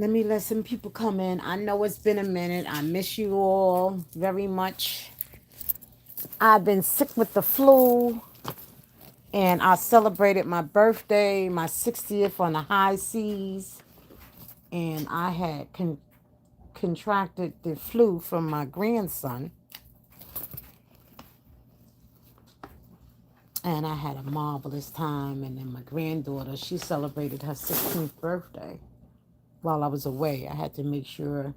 Let me let some people come in. I know it's been a minute. I miss you all very much. I've been sick with the flu, and I celebrated my birthday, my 60th on the high seas, and I had contracted the flu from my grandson, and I had a marvelous time. And then my granddaughter, she celebrated her 16th birthday while I was away. I had to make sure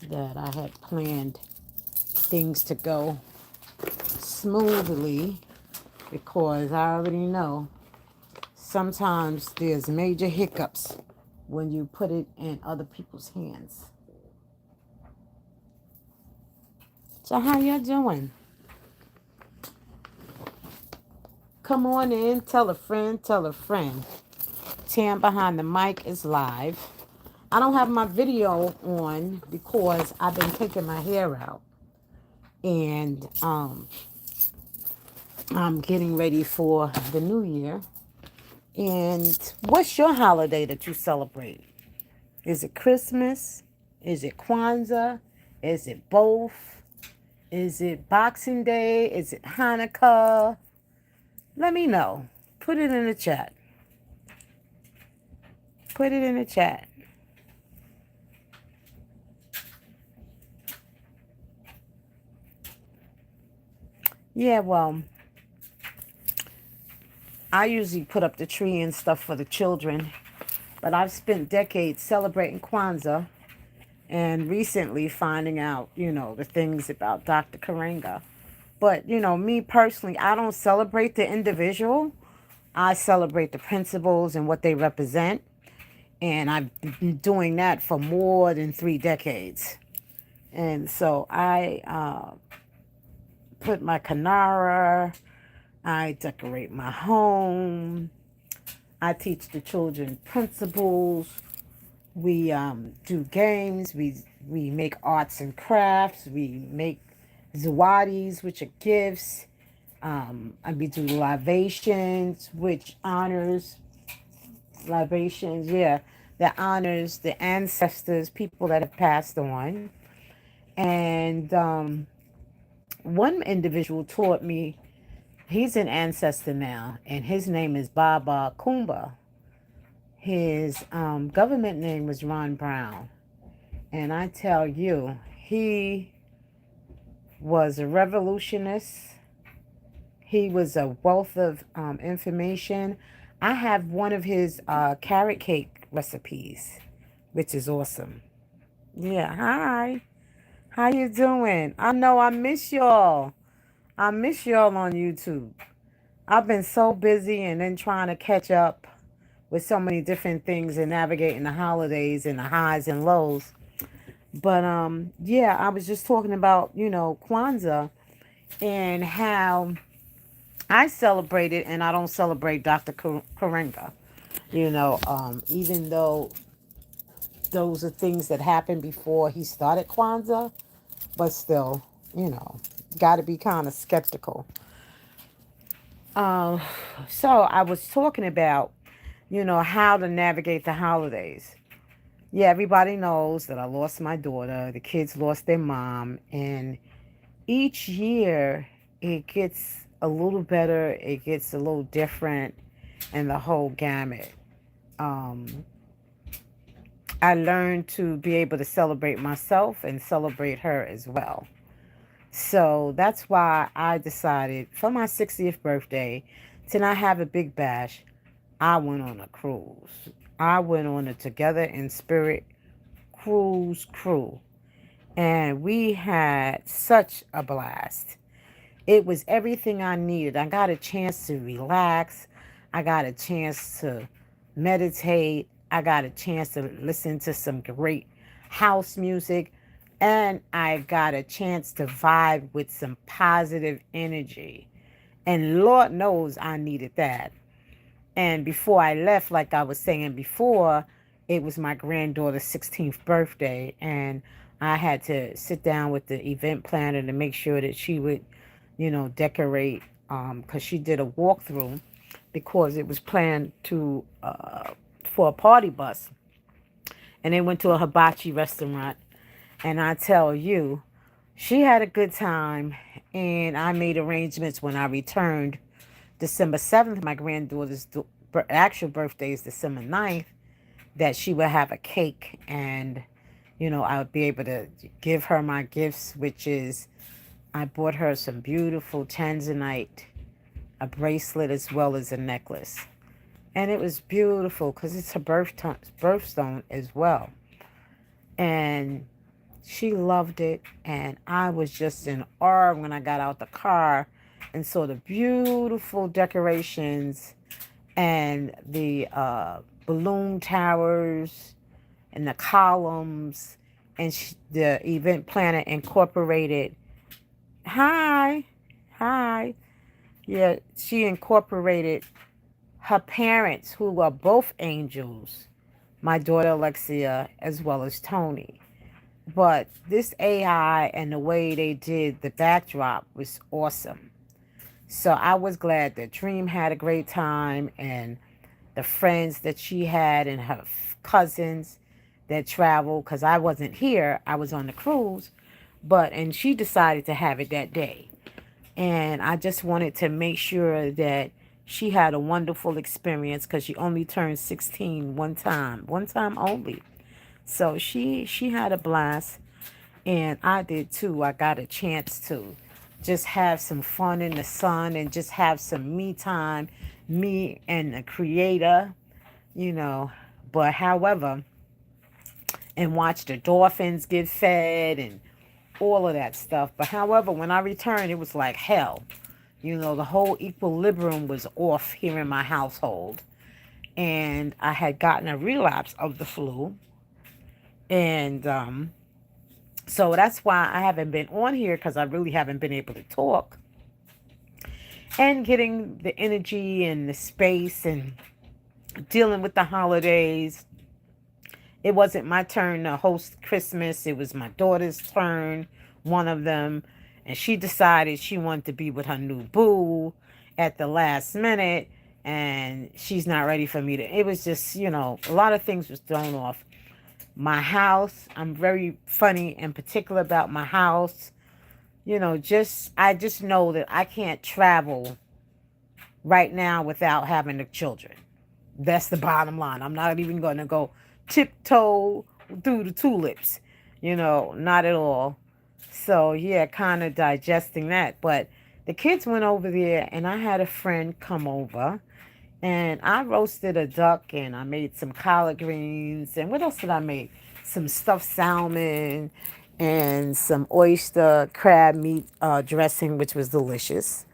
that I had planned things to go smoothly because I already know sometimes there's major hiccups when you put it in other people's hands. So how you doing? Come on in, tell a friend, tell a friend. Tam behind the mic is live. I don't have my video on because I've been taking my hair out. And I'm getting ready for the new year. And what's your holiday that you celebrate? Is it Christmas? Is it Kwanzaa? Is it both? Is it Boxing Day? Is it Hanukkah? Let me know. Put it in the chat. Put it in the chat. Yeah, well, I usually put up the tree and stuff for the children, but I've spent decades celebrating Kwanzaa and recently finding out, the things about Dr. Karenga. But, me personally, I don't celebrate the individual. I celebrate the principles and what they represent. And I've been doing that for more than 3 decades. And so I put my Kanara, I decorate my home, I teach the children principles. We do games. We make arts and crafts. We make zawadis, which are gifts. And we do libations, which honors libations. Yeah, that honors the ancestors, people that have passed on. And one individual taught me. He's an ancestor now, and his name is Baba Kumba. His government name was Ron Brown. And I tell you, he was a revolutionist. He was a wealth of information. I have one of his carrot cake recipes, which is awesome. Yeah, hi. How you doing? I know I miss y'all. I miss y'all on YouTube. I've been so busy and then trying to catch up with so many different things and navigating the holidays and the highs and lows. But yeah, I was just talking about, Kwanzaa and how I celebrate it and I don't celebrate Dr. Karenga. Even though those are things that happened before he started Kwanzaa, but still, you know, got to be kind of skeptical. Uh, so I was talking about, how to navigate the holidays. Yeah, everybody knows that I lost my daughter. The kids lost their mom. And each year it gets a little better, it gets a little different, and the whole gamut. Um, I learned to be able to celebrate myself and celebrate her as well. So that's why I decided for my 60th birthday to not have a big bash. I went on a cruise. I went on a Together in Spirit cruise. And we had such a blast. It was everything I needed. I got a chance to relax. I got a chance to meditate. I got a chance to listen to some great house music. And I got a chance to vibe with some positive energy. And Lord knows I needed that. And before I left, like I was saying before, it was my granddaughter's 16th birthday. And I had to sit down with the event planner to make sure that she would, decorate, because she did a walkthrough because it was planned to for a party bus. and they went to a hibachi restaurant. And I tell you, she had a good time, and I made arrangements when I returned December 7th. My granddaughter's actual birthday is December 9th, that she would have a cake, and I would be able to give her my gifts, which is I bought her some beautiful tanzanite, a bracelet, as well as a necklace. And it was beautiful because it's her birthstone as well. And she loved it. And I was just in awe when I got out the car and saw the beautiful decorations and the balloon towers and the columns. And the event planner incorporated, hi, hi. Yeah, she incorporated her parents, who are both angels, my daughter Alexia, as well as Tony. But this AI and the way they did the backdrop was awesome. So I was glad that Dream had a great time, and the friends that she had and her cousins that traveled, because I wasn't here, I was on the cruise, and she decided to have it that day. And I just wanted to make sure that she had a wonderful experience, because she only turned 16 one time only. So she had a blast, and I did too. I got a chance to just have some fun in the sun and just have some me time, me and the creator, you know. But however, and watch the dolphins get fed and all of that stuff. But however, when I returned, it was like hell. The whole equilibrium was off here in my household. And I had gotten a relapse of the flu. And so that's why I haven't been on here, because I really haven't been able to talk. And getting the energy and the space and dealing with the holidays. It wasn't my turn to host Christmas. It was my daughter's turn, one of them. And she decided she wanted to be with her new boo at the last minute. And she's not ready for me to. It was just, a lot of things was thrown off. My house, I'm very funny and particular about my house. I just know that I can't travel right now without having the children. That's the bottom line. I'm not even going to go tiptoe through the tulips, not at all. So, yeah, kind of digesting that. But the kids went over there, and I had a friend come over, and I roasted a duck, and I made some collard greens. And what else did I make? Some stuffed salmon and some oyster crab meat dressing, which was delicious.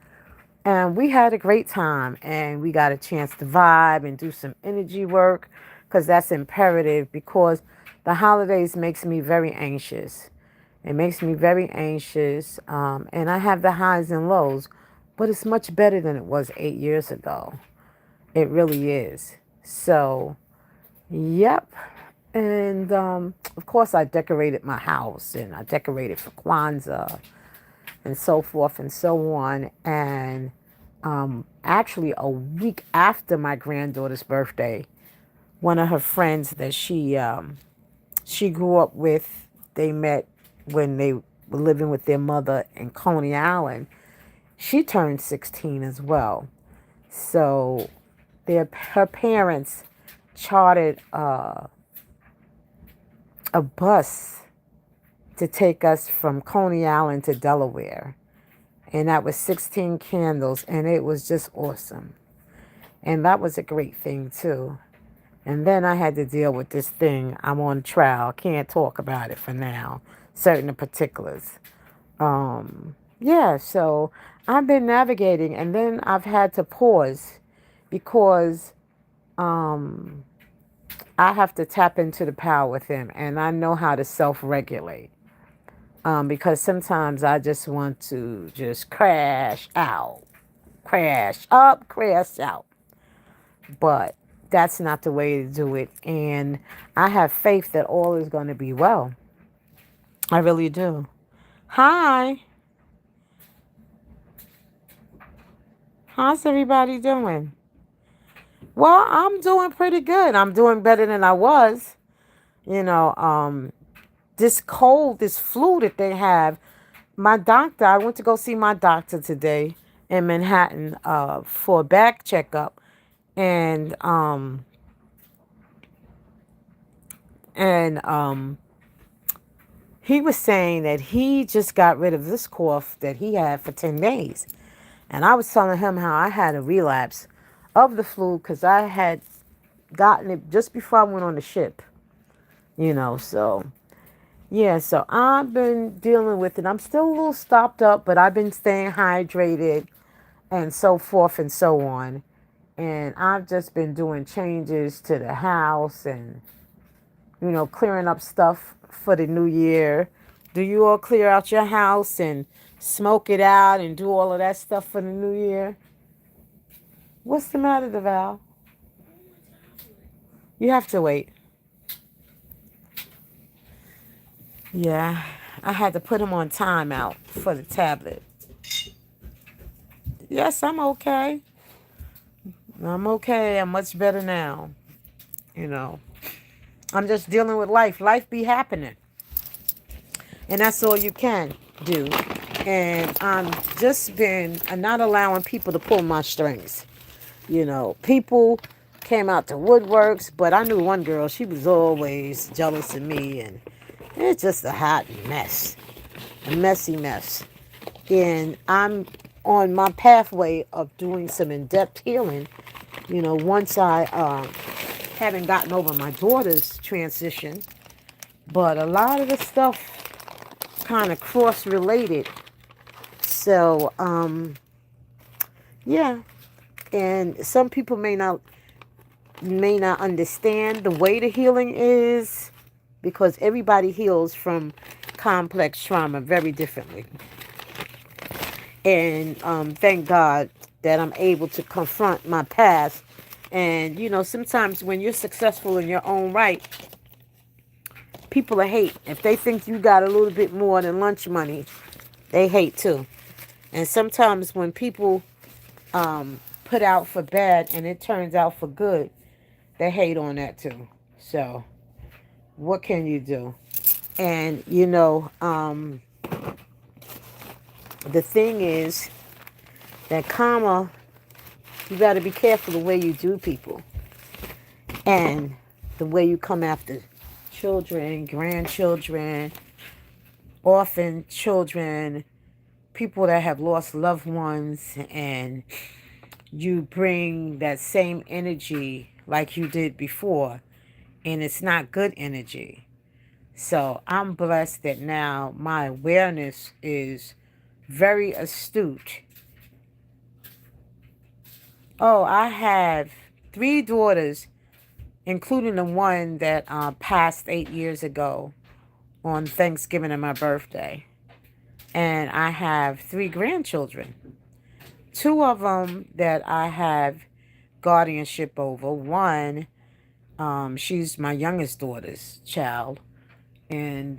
And we had a great time, and we got a chance to vibe and do some energy work, because that's imperative, because the holidays makes me very anxious. It makes me very anxious, and I have the highs and lows, but it's much better than it was 8 years ago. It really is. So, yep. And of course, I decorated my house, and I decorated for Kwanzaa and so forth and so on. And actually, a week after my granddaughter's birthday, one of her friends that she grew up with, they met when they were living with their mother in Coney Island. She turned 16 as well. So her parents chartered a bus to take us from Coney Island to Delaware. And that was 16 candles, and it was just awesome. And that was a great thing, too. And then I had to deal with this thing. I'm on trial. Can't talk about it for now. Certain particulars. Yeah, so I've been navigating, and then I've had to pause because I have to tap into the power within, and I know how to self-regulate. Because sometimes I just want to just crash out, crash up, crash out. But that's not the way to do it. And I have faith that all is going to be well. I really do. Hi. How's everybody doing? Well, I'm doing pretty good. I'm doing better than I was. You know, this cold, this flu that they have. My doctor, I went to go see my doctor today in Manhattan for a back checkup, and and he was saying that he just got rid of this cough that he had for 10 days. And I was telling him how I had a relapse of the flu because I had gotten it just before I went on the ship, so yeah, so I've been dealing with it. I'm still a little stopped up, but I've been staying hydrated and so forth and so on. And I've just been doing changes to the house and, clearing up stuff for the new year. Do you all clear out your house and smoke it out and do all of that stuff for the new year? What's the matter, DeVal? You have to wait. Yeah, I had to put him on timeout for the tablet. Yes, I'm okay. I'm okay. I'm much better now. You know, I'm just dealing with life. Life be happening. And that's all you can do. And I'm not allowing people to pull my strings. People came out to woodworks, but I knew one girl, she was always jealous of me. And it's just a hot mess, a messy mess. And I'm on my pathway of doing some in-depth healing. Once I haven't gotten over my daughter's transition, but a lot of the stuff kind of cross-related. So, yeah, and some people may not understand the way the healing is because everybody heals from complex trauma very differently. And thank God that I'm able to confront my past. And, sometimes when you're successful in your own right, people are hate. If they think you got a little bit more than lunch money, they hate too. And sometimes when people put out for bad and it turns out for good, they hate on that too. So what can you do? And, the thing is that karma, you got to be careful the way you do people and the way you come after children, grandchildren, orphan children, people that have lost loved ones, and you bring that same energy like you did before, and it's not good energy. So I'm blessed that now my awareness is very astute. Oh, I have 3 daughters, including the one that passed 8 years ago on Thanksgiving and my birthday. And I have 3 grandchildren. 2 of them that I have guardianship over. One, she's my youngest daughter's child. And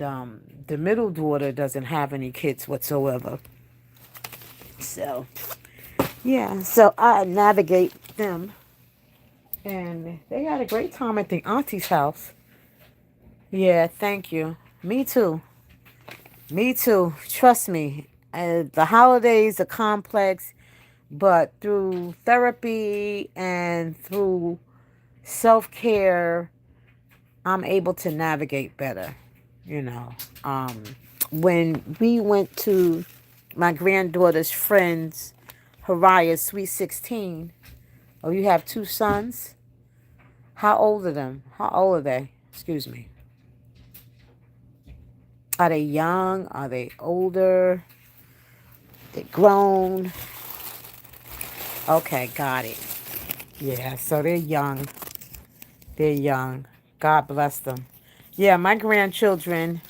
the middle daughter doesn't have any kids whatsoever. So, yeah. So I navigate them. And they had a great time at the auntie's house. Yeah, thank you. Me too. Me too. Trust me. The holidays are complex, but through therapy and through self-care, I'm able to navigate better. You know, when we went to my granddaughter's friend's Hariah's Sweet 16, oh, you have 2 sons? How old are them? How old are they? Excuse me. Are they young? Are they older? They grown? Okay, got it. Yeah, so they're young. They're young. God bless them. Yeah, my grandchildren,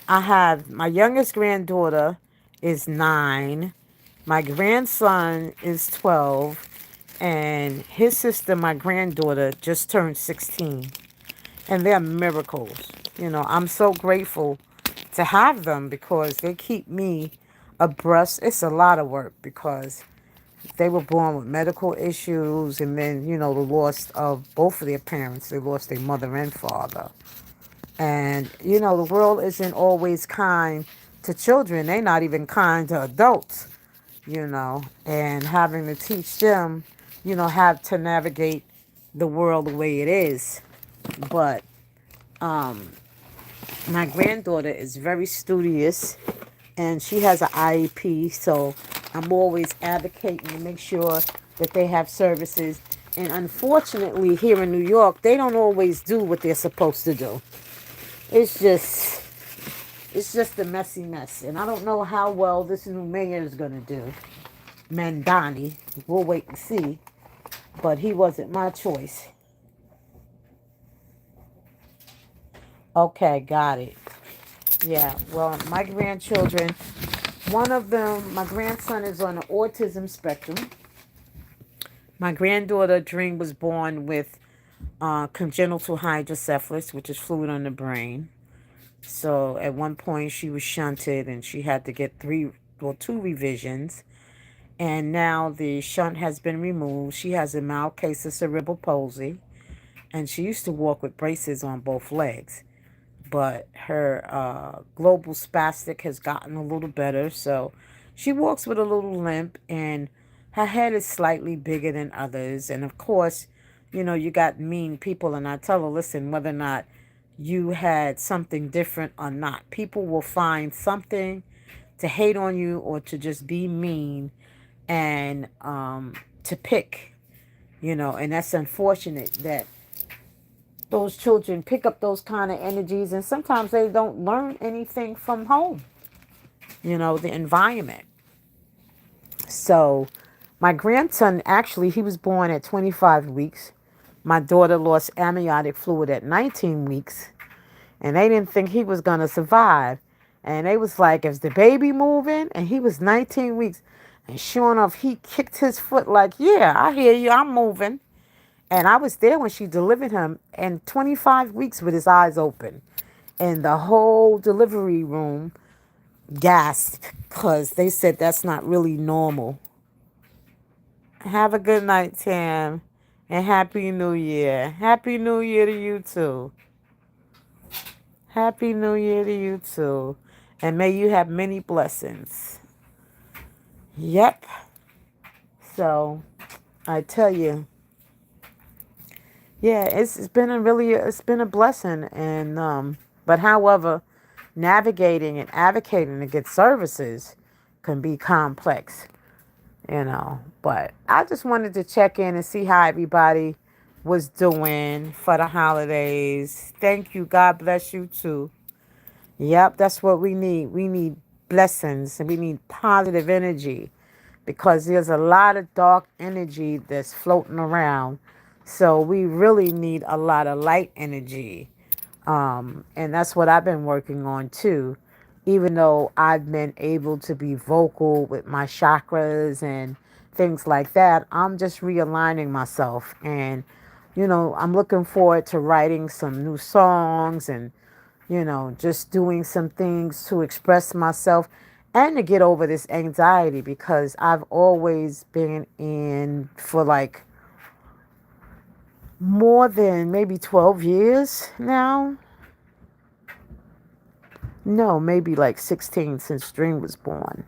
I have my youngest granddaughter is 9. My grandson is 12. And his sister, my granddaughter, just turned 16. And they're miracles. I'm so grateful to have them because they keep me abreast. It's a lot of work because they were born with medical issues, and then, the loss of both of their parents. They lost their mother and father. And, the world isn't always kind to children. They're not even kind to adults, and having to teach them, how to navigate the world the way it is. But my granddaughter is very studious and she has an IEP, so I'm always advocating to make sure that they have services. And unfortunately, here in New York, they don't always do what they're supposed to do. It's just, it's just a messy mess, and I don't know how well this new mayor is gonna do. Mandani, we'll wait and see. But he wasn't my choice. Okay, got it. Yeah, well, my grandchildren, one of them, my grandson is on the autism spectrum. My granddaughter Dream was born with congenital hydrocephalus, which is fluid on the brain. So at one point she was shunted and she had to get two revisions. And now the shunt has been removed. She has a mild case of cerebral palsy. And she used to walk with braces on both legs. But her global spastic has gotten a little better. So she walks with a little limp, and her head is slightly bigger than others. And of course, you got mean people. And I tell her, listen, whether or not you had something different or not, people will find something to hate on you or to just be mean and to pick, and that's unfortunate that those children pick up those kind of energies, and sometimes they don't learn anything from home, the environment. So my grandson, actually, he was born at 25 weeks. My daughter lost amniotic fluid at 19 weeks, and they didn't think he was going to survive. And they was like, is the baby moving? And he was 19 weeks. And sure enough, he kicked his foot like, yeah, I hear you, I'm moving. And I was there when she delivered him, and 25 weeks with his eyes open. And the whole delivery room gasped because they said that's not really normal. Have a good night, Tam. And Happy New Year. Happy New Year to you too. Happy New Year to you too. And may you have many blessings. Yep. So I tell you, yeah, it's been it's been a blessing. And but however, navigating and advocating to get services can be complex, But I just wanted to check in and see how everybody was doing for the holidays. Thank you. God bless you too. Yep, that's what we need. We need blessings and we need positive energy because there's a lot of dark energy that's floating around. So we really need a lot of light energy. And that's what I've been working on too. Even though I've been able to be vocal with my chakras and things like that, I'm just realigning myself. And, I'm looking forward to writing some new songs and, just doing some things to express myself and to get over this anxiety because I've always been in for like more than maybe 12 years now. No, maybe like 16 since Dream was born.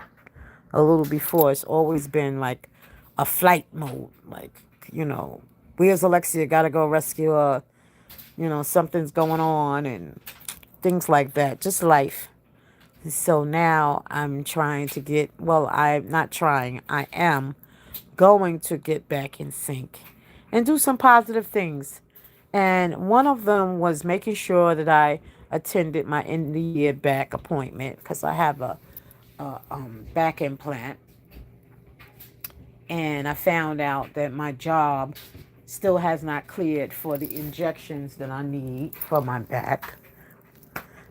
A little before. It's always been like a flight mode. Like, where's Alexia? Gotta go rescue her. Something's going on and things like that. Just life. So now I'm trying to I'm not trying. I am going to get back in sync and do some positive things. And one of them was making sure that I attended my end of the year back appointment because I have a back implant. And I found out that my job still has not cleared for the injections that I need for my back.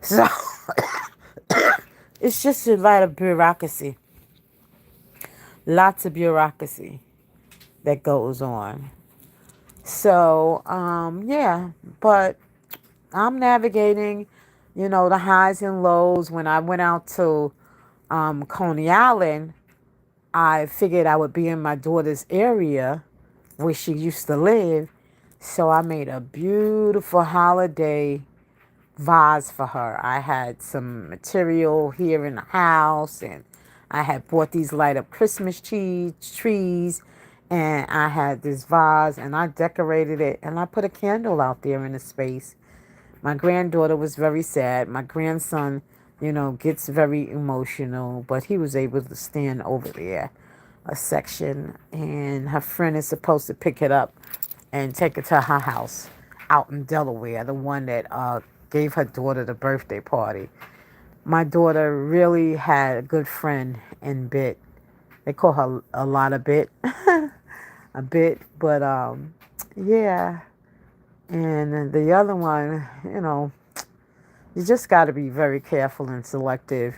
So it's just a lot of bureaucracy. Lots of bureaucracy that goes on. So, yeah, but I'm navigating, the highs and lows. When I went out to Coney Island, I figured I would be in my daughter's area where she used to live. So I made a beautiful holiday vase for her. I had some material here in the house, and I had bought these light up Christmas trees, and I had this vase, and I decorated it, and I put a candle out there in the space. My granddaughter was very sad. My grandson, gets very emotional, but he was able to stand over there a section, and her friend is supposed to pick it up and take it to her house out in Delaware, the one that gave her daughter the birthday party. My daughter really had a good friend in Bit. They call her a lot of Bit, a Bit, but yeah. And the other one, you just got to be very careful and selective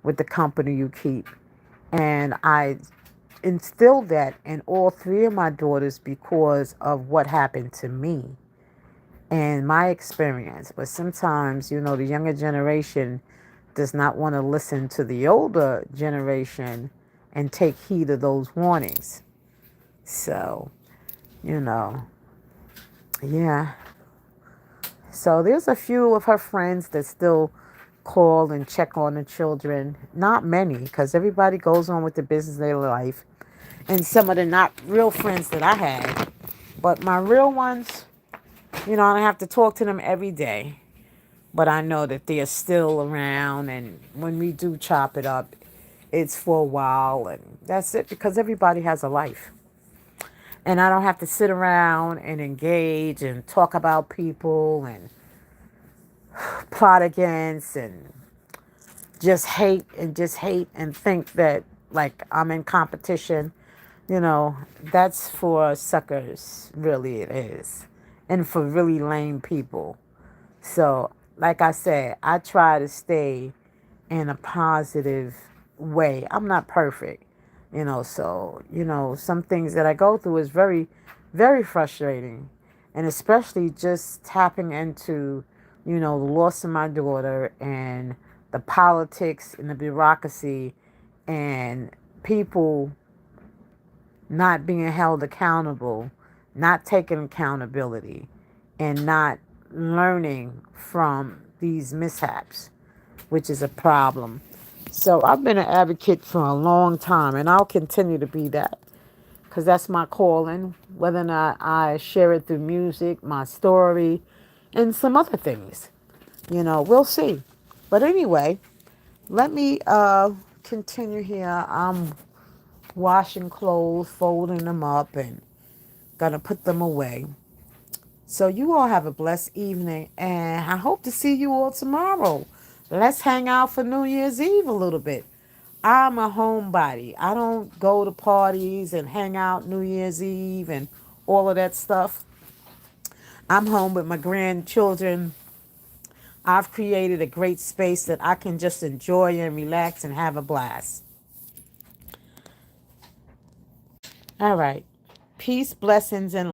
with the company you keep. And I instilled that in all three of my daughters because of what happened to me and my experience. But sometimes, the younger generation does not want to listen to the older generation and take heed of those warnings. So, you know, yeah. So there's a few of her friends that still call and check on the children. Not many, because everybody goes on with the business of their life. And some of the not real friends that I had. But my real ones, I don't have to talk to them every day. But I know that they're still around. And when we do chop it up, it's for a while. And that's it, because everybody has a life. And I don't have to sit around and engage and talk about people and plot against and just hate and think that like I'm in competition. That's for suckers, really it is. And for really lame people. So, like I said, I try to stay in a positive way. I'm not perfect, so, some things that I go through is very, very frustrating. And especially just tapping into, the loss of my daughter and the politics and the bureaucracy and people not being held accountable, not taking accountability, and not learning from these mishaps, which is a problem. So I've been an advocate for a long time, and I'll continue to be that because that's my calling, whether or not I share it through music, my story, and some other things. We'll see. But anyway, let me continue here. I'm washing clothes, folding them up, and gonna put them away. So you all have a blessed evening, and I hope to see you all tomorrow. Let's hang out for New Year's Eve a little bit. I'm a homebody. I don't go to parties and hang out New Year's Eve and all of that stuff. I'm home with my grandchildren. I've created a great space that I can just enjoy and relax and have a blast. All right. Peace, blessings, and